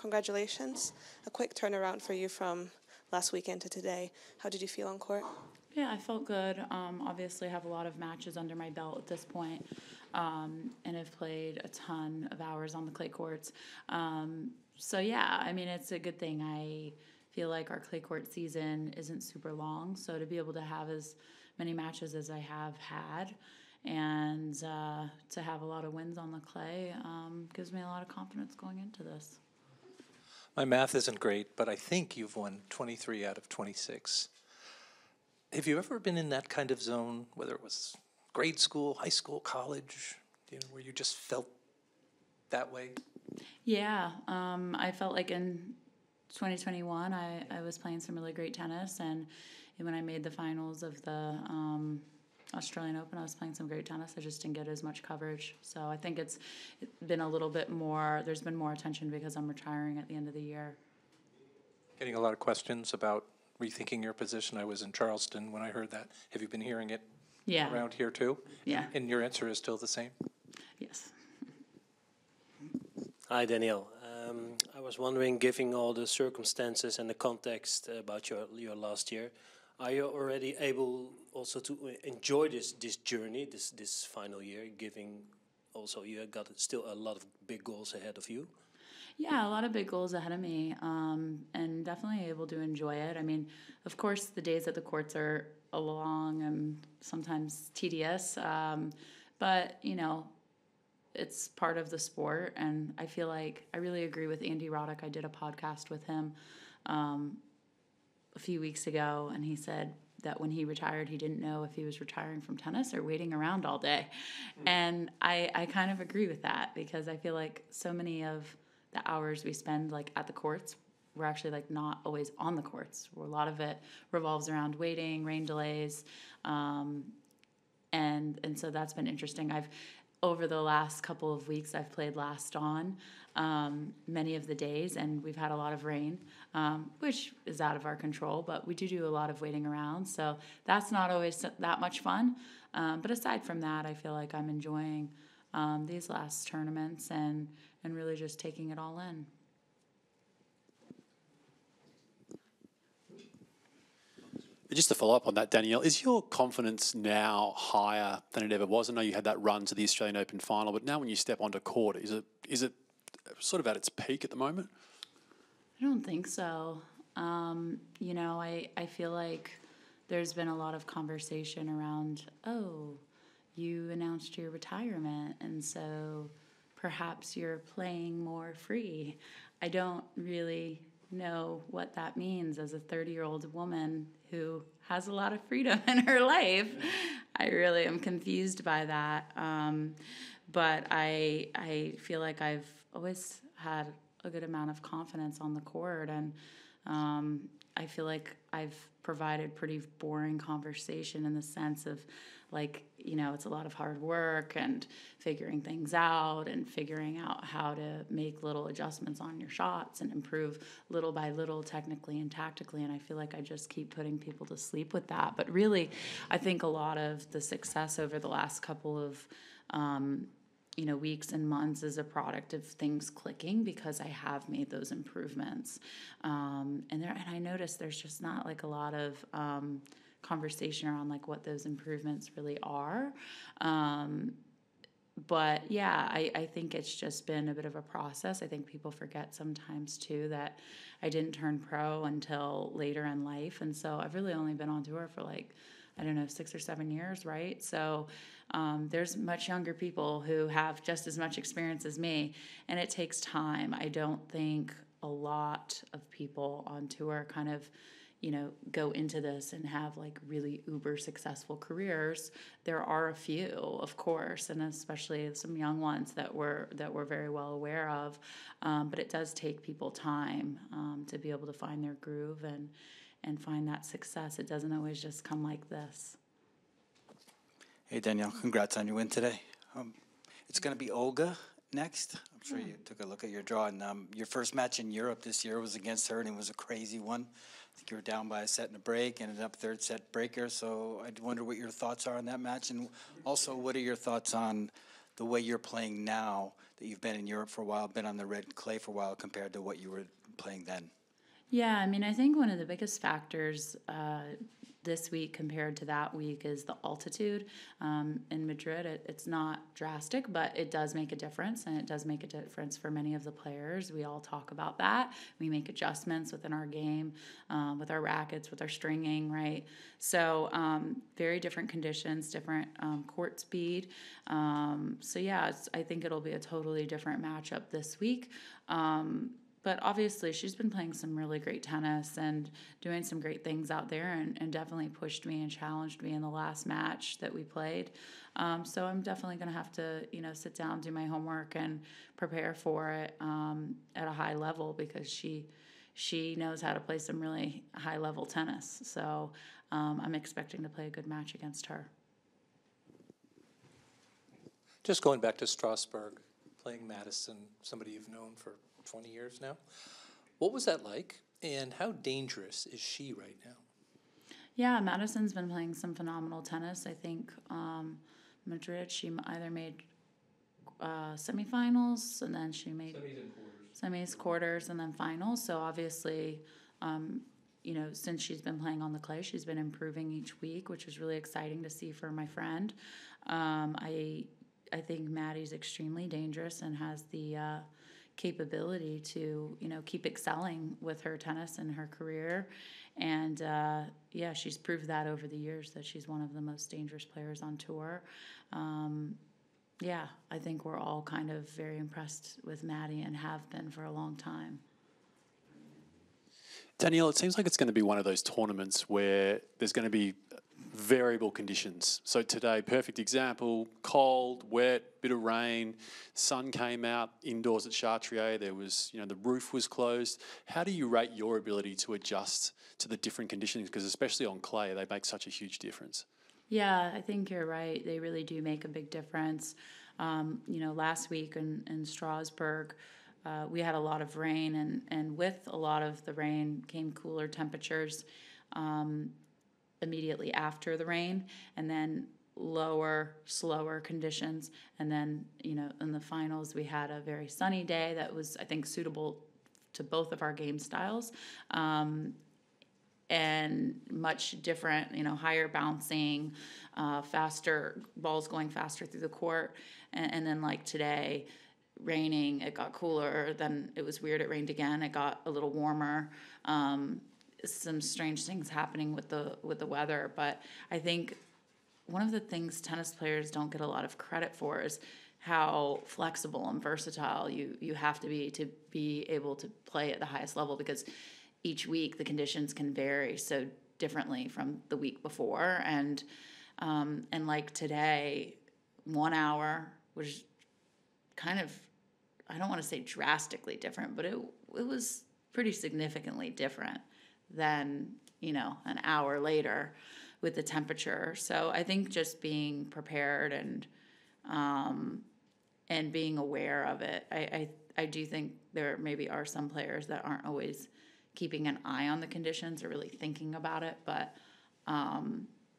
congratulations. A quick turnaround for you from last weekend to today. How did you feel on court? Yeah, I felt good. Obviously, I have a lot of matches under my belt at this point, and I've played a ton of hours on the clay courts. So yeah, I mean, it's a good thing. I feel like our clay court season isn't super long, so to be able to have as many matches as I have had and to have a lot of wins on the clay gives me a lot of confidence going into this. My math isn't great, but I think you've won 23 out of 26. Have you ever been in that kind of zone, whether it was grade school, high school, college, where you just felt that way? Yeah, I felt like in 2021 I was playing some really great tennis, and when I made the finals of the Australian Open, I was playing some great tennis. I just didn't get as much coverage. So I think it's been a little bit more, there's been more attention because I'm retiring at the end of the year. Getting a lot of questions about rethinking your position. I was in Charleston when I heard that. Have you been hearing it around here too? Yeah. And your answer is still the same? Yes. Hi, Danielle. I was wondering, given all the circumstances and the context about your last year, are you already able also to enjoy this journey, this final year, given also you got still a lot of big goals ahead of you? Yeah, a lot of big goals ahead of me, and definitely able to enjoy it. I mean, of course, the days at the courts are long and sometimes tedious, but, it's part of the sport, and I feel like I really agree with Andy Roddick. I did a podcast with him a few weeks ago, and he said that when he retired, he didn't know if he was retiring from tennis or waiting around all day. And I kind of agree with that, because I feel like so many of the hours we spend like at the courts, we're actually like not always on the courts. A lot of it revolves around waiting, rain delays, and so that's been interesting. Over the last couple of weeks, I've played last on many of the days, and we've had a lot of rain, which is out of our control, but we do a lot of waiting around, so that's not always that much fun. But aside from that, I feel like I'm enjoying these last tournaments and really just taking it all in. Just to follow up on that, Danielle, is your confidence now higher than it ever was? I know you had that run to the Australian Open final, but now when you step onto court, is it sort of at its peak at the moment? I don't think so. I feel like there's been a lot of conversation around, oh, you announced your retirement, and so perhaps you're playing more free. I don't really know what that means as a 30-year-old woman who has a lot of freedom in her life. I really am confused by that. But I feel like I've always had a good amount of confidence on the court, and I feel like I've provided pretty boring conversation in the sense of, like, it's a lot of hard work and figuring things out and figuring out how to make little adjustments on your shots and improve little by little technically and tactically. And I feel like I just keep putting people to sleep with that. But really, I think a lot of the success over the last couple of weeks and months is a product of things clicking, because I have made those improvements. And I noticed there's just not like a lot of conversation around like what those improvements really are. But yeah, I think it's just been a bit of a process. I think people forget sometimes too that I didn't turn pro until later in life. And so I've really only been on tour for 6 or 7 years, right? So there's much younger people who have just as much experience as me, and it takes time. I don't think a lot of people on tour kind of go into this and have like really uber successful careers. There are a few, of course, and especially some young ones that we're very well aware of. But it does take people time to be able to find their groove and find that success. It doesn't always just come like this. Hey, Danielle, congrats on your win today. It's going to be Olga next. I'm sure you took a look at your draw. And your first match in Europe this year was against her, and it was a crazy one. I think you were down by a set and a break, ended up third set breaker. So I wonder what your thoughts are on that match. And also, what are your thoughts on the way you're playing now, that you've been in Europe for a while, been on the red clay for a while, compared to what you were playing then? Yeah, I mean, I think one of the biggest factors this week compared to that week is the altitude. In Madrid, it's not drastic, but it does make a difference, and it does make a difference for many of the players. We all talk about that. We make adjustments within our game, with our rackets, with our stringing, right? So very different conditions, different court speed. So yeah, I think it'll be a totally different matchup this week. But obviously, she's been playing some really great tennis and doing some great things out there, and definitely pushed me and challenged me in the last match that we played. So I'm definitely going to have to, sit down, do my homework, and prepare for it at a high level, because she knows how to play some really high-level tennis. So I'm expecting to play a good match against her. Just going back to Strasbourg, playing Madison, somebody you've known for 20 years now. What was that like, and how dangerous is she right now? Yeah, Madison's been playing some phenomenal tennis. I think Madrid, she either made semifinals, and then she made semis, quarters, and then finals. So obviously, since she's been playing on the clay, she's been improving each week, which is really exciting to see for my friend. I think Maddie's extremely dangerous and has the capability to, keep excelling with her tennis and her career. And, she's proved that over the years, that she's one of the most dangerous players on tour. I think we're all kind of very impressed with Maddie, and have been for a long time. Danielle, it seems like it's going to be one of those tournaments where there's going to be variable conditions. So today, perfect example, cold, wet, bit of rain, sun came out indoors at Chartrier, there was, the roof was closed. How do you rate your ability to adjust to the different conditions? Because especially on clay, they make such a huge difference. Yeah, I think you're right. They really do make a big difference. Last week in Strasbourg, we had a lot of rain, and with a lot of the rain came cooler temperatures immediately after the rain, and then lower, slower conditions. And then, in the finals, we had a very sunny day that was, I think, suitable to both of our game styles, and much different, higher bouncing, faster, balls going faster through the court. And then, like today, raining, it got cooler, then it was weird, it rained again, it got a little warmer. Some strange things happening with the weather, but I think one of the things tennis players don't get a lot of credit for is how flexible and versatile you have to be able to play at the highest level, because each week the conditions can vary so differently from the week before, and like today, 1 hour was kind of, I don't want to say drastically different, but it was pretty significantly different than, an hour later with the temperature. So I think just being prepared and being aware of it. I do think there maybe are some players that aren't always keeping an eye on the conditions or really thinking about it, but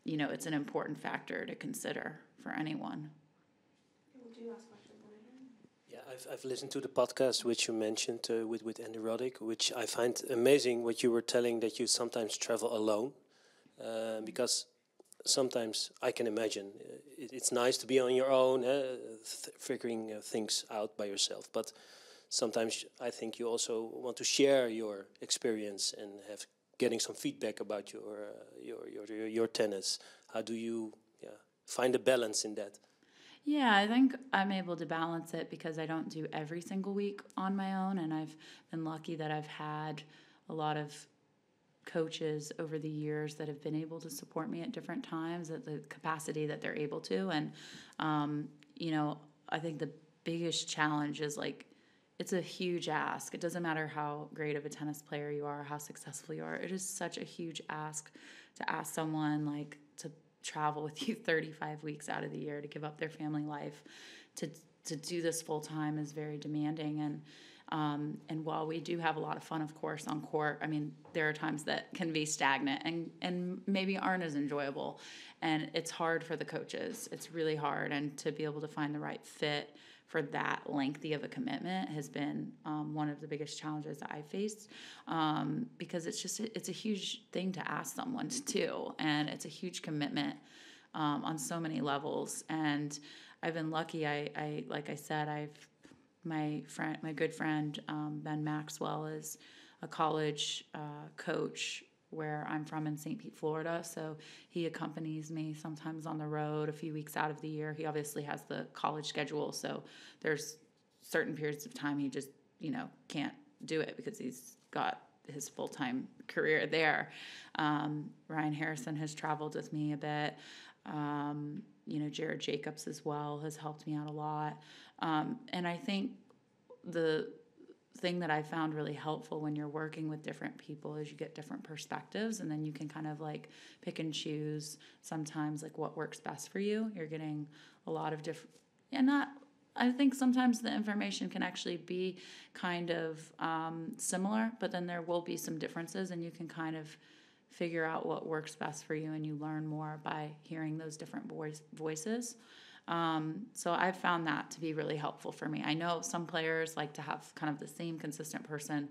it's an important factor to consider for anyone. I've listened to the podcast which you mentioned with Andy Roddick, which I find amazing what you were telling, that you sometimes travel alone, because sometimes I can imagine it's nice to be on your own, figuring things out by yourself, but sometimes I think you also want to share your experience and getting some feedback about your tennis. How do you find a balance in that? Yeah, I think I'm able to balance it because I don't do every single week on my own, and I've been lucky that I've had a lot of coaches over the years that have been able to support me at different times at the capacity that they're able to. And, I think the biggest challenge is, it's a huge ask. It doesn't matter how great of a tennis player you are, how successful you are. It is such a huge ask to ask someone, to travel with you 35 weeks out of the year, to give up their family life, to do this full time is very demanding. And And while we do have a lot of fun, of course, on court, I mean, there are times that can be stagnant and maybe aren't as enjoyable. And it's hard for the coaches. It's really hard. And to be able to find the right fit for that lengthy of a commitment has been one of the biggest challenges that I faced, because it's a huge thing to ask someone to do, and it's a huge commitment on so many levels. And I've been lucky. I like I said, my good friend Ben Maxwell is a college coach where I'm from in St. Pete, Florida. So he accompanies me sometimes on the road a few weeks out of the year. He obviously has the college schedule, so there's certain periods of time he just, can't do it because he's got his full-time career there. Ryan Harrison has traveled with me a bit. Jared Jacobs as well has helped me out a lot. And I think the thing that I found really helpful when you're working with different people is you get different perspectives, and then you can kind of like pick and choose sometimes like what works best for you. You're getting a lot of different, I think sometimes the information can actually be kind of similar, but then there will be some differences, and you can kind of figure out what works best for you, and you learn more by hearing those different voices. So I've found that to be really helpful for me. I know some players like to have kind of the same consistent person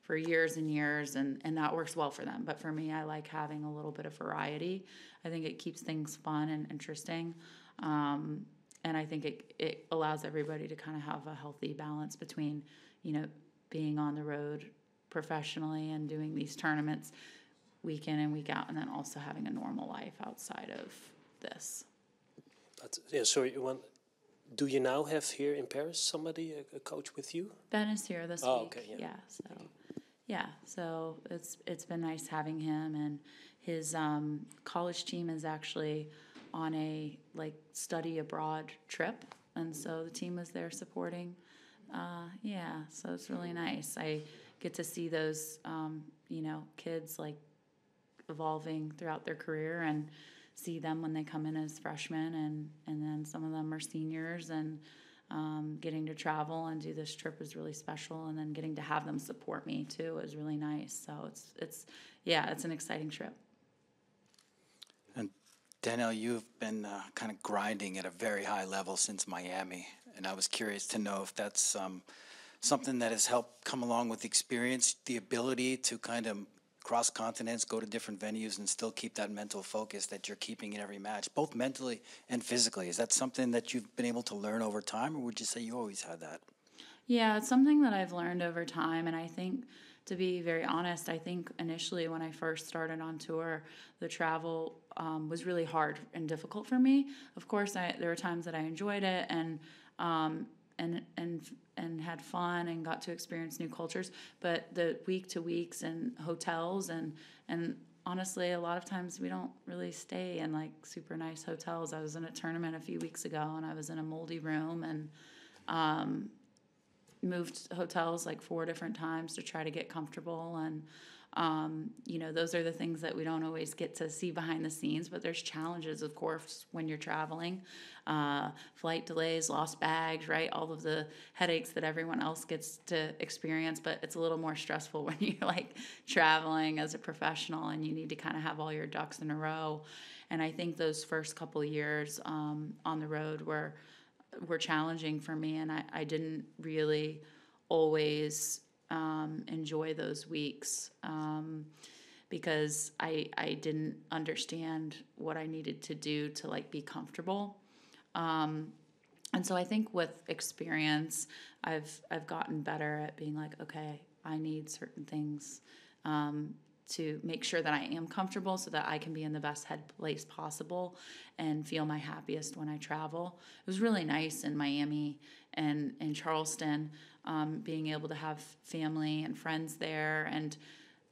for years and years, and that works well for them. But for me, I like having a little bit of variety. I think it keeps things fun and interesting. And I think it allows everybody to kind of have a healthy balance between, being on the road professionally and doing these tournaments week in and week out, and then also having a normal life outside of this. Do you now have here in Paris somebody, a coach with you? Ben is here this week. Okay, So it's been nice having him, and his college team is actually on a study abroad trip, and so the team was there supporting. So it's really nice. I get to see those kids evolving throughout their career, and see them when they come in as freshmen, and then some of them are seniors, and getting to travel and do this trip is really special, and then getting to have them support me too is really nice. So it's an exciting trip. And Danielle, you've been kind of grinding at a very high level since Miami, and I was curious to know if that's something that has helped come along with experience, the ability to kind of cross continents, go to different venues, and still keep that mental focus that you're keeping in every match, both mentally and physically. Is that something that you've been able to learn over time, or would you say you always had that? Yeah, it's something that I've learned over time, and I think, to be very honest, I think initially when I first started on tour, the travel was really hard and difficult for me. Of course, there were times that I enjoyed it and had fun and got to experience new cultures, but the week to weeks and hotels and honestly, a lot of times we don't really stay in super nice hotels. I was in a tournament a few weeks ago, and I was in a moldy room, and moved hotels 4 different times to try to get comfortable. And those are the things that we don't always get to see behind the scenes, but there's challenges, of course, when you're traveling. Flight delays, lost bags, right? All of the headaches that everyone else gets to experience, but it's a little more stressful when you're traveling as a professional and you need to kind of have all your ducks in a row. And I think those first couple of years on the road were challenging for me, and I didn't really always enjoy those weeks because I didn't understand what I needed to do to be comfortable. And so I think with experience, I've gotten better at being okay, I need certain things to make sure that I am comfortable so that I can be in the best head place possible and feel my happiest when I travel. It was really nice in Miami and in Charleston, being able to have family and friends there,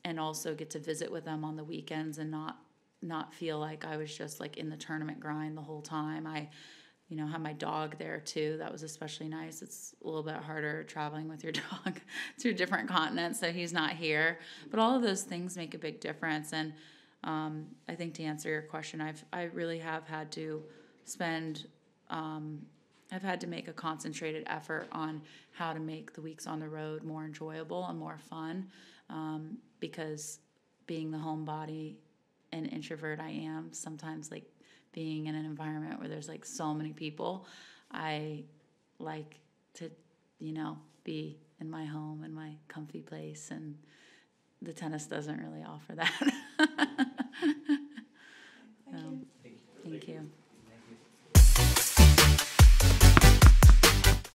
and also get to visit with them on the weekends and not feel like I was just in the tournament grind the whole time. I have my dog there too. That was especially nice. It's a little bit harder traveling with your dog through different continents, so he's not here. But all of those things make a big difference. And I think to answer your question, I really have had to spend I've had to make a concentrated effort on how to make the weeks on the road more enjoyable and more fun, because being the homebody and introvert I am, sometimes like being in an environment where there's like so many people, I like to, you know, be in my home, in my comfy place, and the tennis doesn't really offer that.